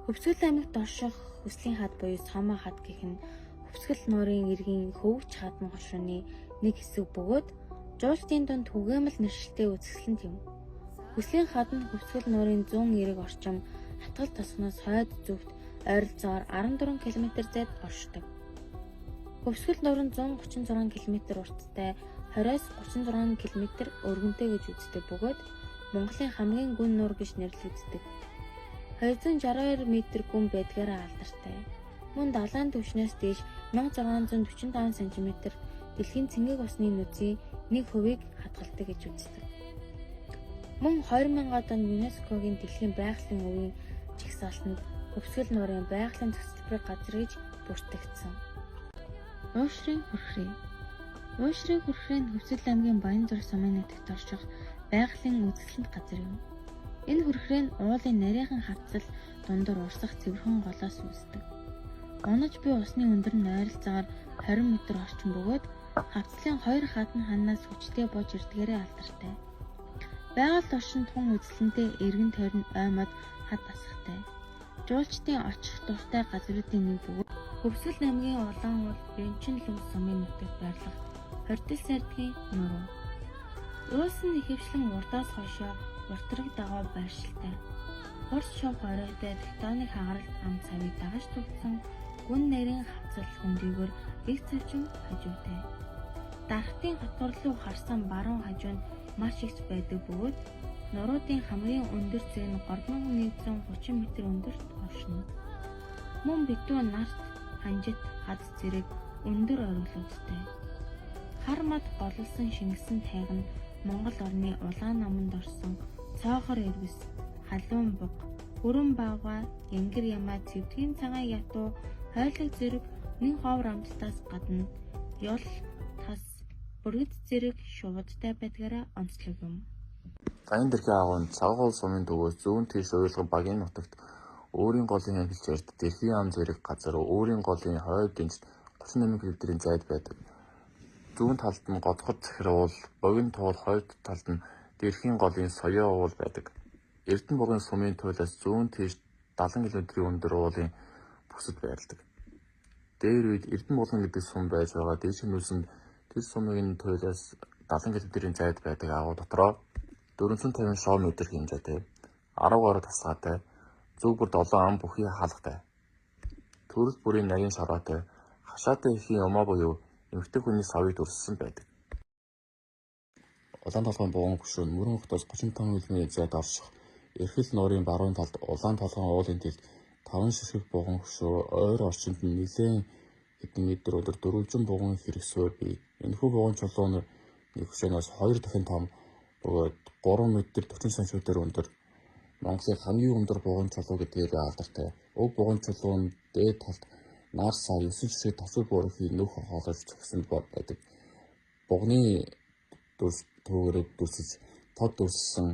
Хөвсгөл аймагт орших хүслийн хад буюу Сомоо хад гэх нь Хөвсгөл нуурын эргийн хөвгч хадман хошууны нэг хэсэг бөгөөд жуулчдын дунд түгээмэл нэршилтэй үзэсгэлэнт юм. Хүслийн хад нь Хөвсгөл нуурын 190 орчим хатгал тосгоноос хойд зүгт ойролцоогоор 14 км зайд оршдог. Хөвсгөл нуурын 136 км урттай 20-36 км өргөнтэй гэж үздэг бөгөөд Монголын хамгийн гүн нуур гэж нэрлэгддэг. 262 м гүн байдгаараа алдартай. Мөн далайн түвшнээс дээш 1645 см дэлхийн цэнгэг усны нүцийн 1% хадгалдаг гэж үздэг. Мөн 2000 онд ЮНЕСКОгийн дэлхийн байгалийн өвийн жагсаалтанд Хөвсгөл нуурын байгалийн зохицлын газар гэж бүртгэгдсэн. Уушрын хүрхрээ. Уушрын хүрхрээ нь Хөвсгөл аймгийн Баянзүр сумын нутагт орших байгалийн үзэсгэлэнт газар юм. Энэ хүрхрээ нь уулын нарийнхан хавцал дундуур урсах цэвэрхэн голоос үүсдэг. Унаж буй усны өндөр нь ойролцоогоор 20 м орчим бөгөөд хавцлын хоёр хадан ханаас хүчтэй бож ирдгээрээ алдартай. Байгаль оршин тун үзэсгэлэнтэй эргэн тойрон оймод хад асахтай. Жуулчдын очих дуртай газруудын нэг бөгөөд Хөвсгөл аймгийн Улаан уул Бенчинлөв сумын нутагт байрлах Хортил сайрдгийн нуруу. Уус нь ихэвчлэн урдаас хойшоо уртраг дагуу байршилтай. Хурц шов хоройтой тектоник хагаралт ам цавыг дагаж төгсөн гүн нарийн хавцал хөндийгөр их цавчин хажуутай. Дархтын хатварлуу харсан баруун хажуу нь маш их байдаг бөгөөд нуруудын хамгийн өндөр зэг нь 3130 м өндөрт оршино. Мөн битүү нарт ханжит хад зэрэг өндөр ориглуудтай. Хар мад голлсон шингэсэн тайг нь Монгол орны улаан наманд орсон цоохор эрвэс, халуун буг, хүрэн баавга, янгир ямаа цэвдгийн цагаан ятуу, хойлог зэрэг нэг ховор амттаас гадна ёл, тас, бүргэд зэрэг шувуудтай байдгаараа онцлог юм. Баян дэрхийн агуун Цагаал сумын төвөөс зүүн тийш уйлган багийн нутагт өөрийн голын эхэлж ярд дэлхийн ам зэрэг газар өөрийн голын хойд дэнжид 38 км-ийн зайд байдаг. Зүүн талд нь Годход захир уул, богино туул хойд талд нь дэлхийн голын соёо уул байдаг. Эрдэнэ бугын сумын туйлаас зүүн тийш 70 км-ийн өндөр уулын бүсэд байрладаг. Дээр үед Эрдэнэ булган гэдэг сум байж байгаа дээш нь үлсэн тэр сумын туйлаас 70 км-ийн зайд байдаг агуу дотроо 450 шм хэмжээтэй 10 гаруй тасгаатай зөв бүр 7 ам бүхий хаалгатай. Төрөл бүрийн нарийн шороотой хашаатай ихийн умаа буюу эмэгтэй хүний савыг дүрссэн байдаг. Улаан толгойн бугуун хөшөө нь мөрөн хотоос 35 км зайд орших Эрхэл нуурын баруун талд улаан толгойн уулын дэлд 5 ширхэг бугуун хөшөө ойр орчинд нь нэлээд хэдэн метр өдөр дөрвөлжин бугуун хэрэгсөөр бий. Энэхүү бугуун чулуун нэг хөшөөнөөс 2 дахин том бөгөөд 3 м 40 см өндөр Монголын хамгийн өндөр бугуун чулуу гэдгээр алдартай. Уг бугуун чулуун дээд талд нар сар 9 ширхэг тосгол буурхийн нүх хоолойж зогсонд байдаг. Бугны төвгөрөд дүрсэж тод дүрссэн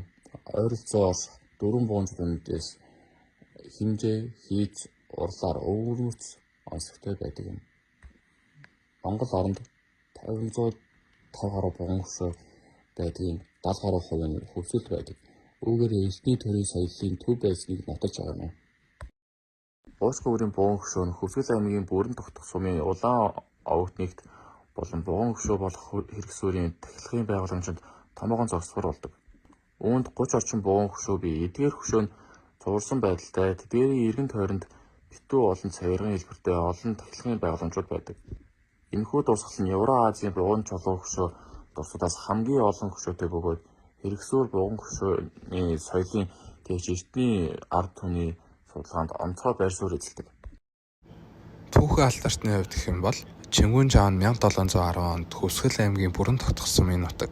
ойролцоогоор 4 бугуун чулуунаас хэмжээ хийж урлаар өвөрмөц онцгой байдаг юм. Монгол оронд 550 гаруй бугуун хөшөө байдгийн 70 гаруй хувь нь хөвсгөл байдаг. Үүгээр эртний төрийн соёлын төв байсныг нотолж байгаа юм. Уушгүүрийн бугуун хөшөө нь Хөвсгөл аймгийн бүрэн тогтох сумын улаан овогт нэгт болон бугуун хөшөө болох хэрэгсүүрийн тахилгын байгууламжинд томоохон зогсгор болдог. Үүнд 30 орчим бугуун хөшөө бий. Эдгээр хөшөө нь цуурсан байдалтай тэдгээрийн эргэн тойронд битүү олон цавиргын хэлбэртэй олон тахилгын байгууламжууд байдаг. Энэхүү дурсгал нь Евразийн бугуун чулуу хөшөө дурсуудаас хамгийн олон хөшөөтэй бөгөөд хэрэгсүүр бугуун хөшөөний соёлын тэгш эртний ард түмний судалгаанд онцгой байр суурь эзэлдэг. Түүхэн алдартны хувьд гэх юм бол Чингүн Жаан 1710 онд Хөвсгөл аймгийн бүрэн тогтох сумын нутагт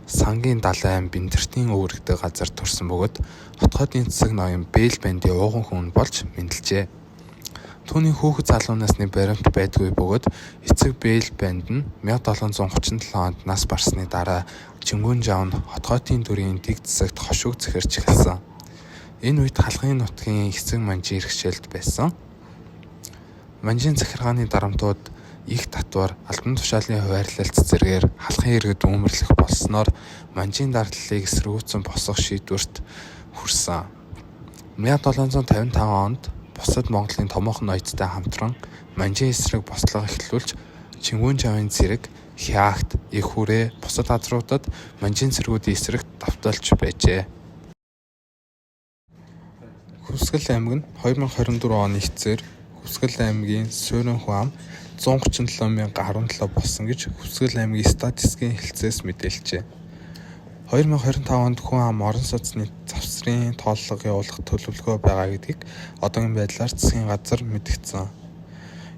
Сангийн Далайн Бэндэртийн өвөр гэдэг газар төрсэн бөгөөд хотгойдын цэцэг ноён Бээл Бандийн ууган хүн болж мэндэлжээ. Түүний хүүхэд залуу насны баримт байдгүй бөгөөд эцэг Бээл Банд нь 1737 онд нас барсны дараа Чингүн Жаан хотгойдын төрийн дэг цэцэгт хошиг захирч эхэлсэн. Энэ үед халахын нутгийн эцэг манжин иргэшээлд байсан. Манжин захиргааны дарамтууд их татвар албан тушаалын хуваарлалт зэргээр халахын иргэд үүмэрлэх болсноор манжин дардлалыг эсэргүүцэн босгох шийдвэрт хүрсэн. 1755 онд бусад Монголын томоохон ноёдтой хамтран Манжин эсрэг бослого эхлүүлж Чингүн чавын зэрэг Хяагт, Их хүрээ бусад газруудад Манжин цэргүүдийн эсрэг давталж байжээ. Хүсгэл аймаг нь 2024 оны эцээр Хүсгэл аймгийн суурин хүн ам 137,017 болсон гэж Хүсгэл аймгийн статистикийн хэлтсээс мэдээлжээ. 2025 онд хүн ам орон сууцны завсрын тооллого явуулах төлөвлөгөө байгаа гэдгийг одоогийн байдлаар засгийн газар мэдгдсэн.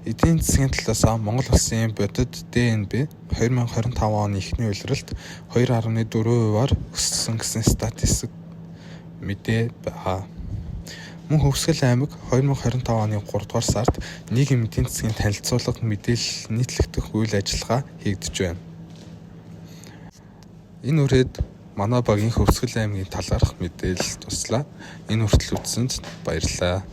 Эдийн засгийн талаас Монгол улсын бодит ДНБ 2025 оны эхний улиралд 2.4%-аар өссөн гэсэн статистик мэдээ байгаа. Мөн Хүсгэл аймаг 2025 оны 3 дугаар сард нийгмийн эдийн засгийн танилцуулга мэдээлэл нийтлэгдэх үйл ажиллагаа хийгдэж байна. Энэ үрээд манай багийн Хүсгэл аймгийн талаарх мэдээлэл туслаа. Энэ хүртэл үзсэнд баярлалаа.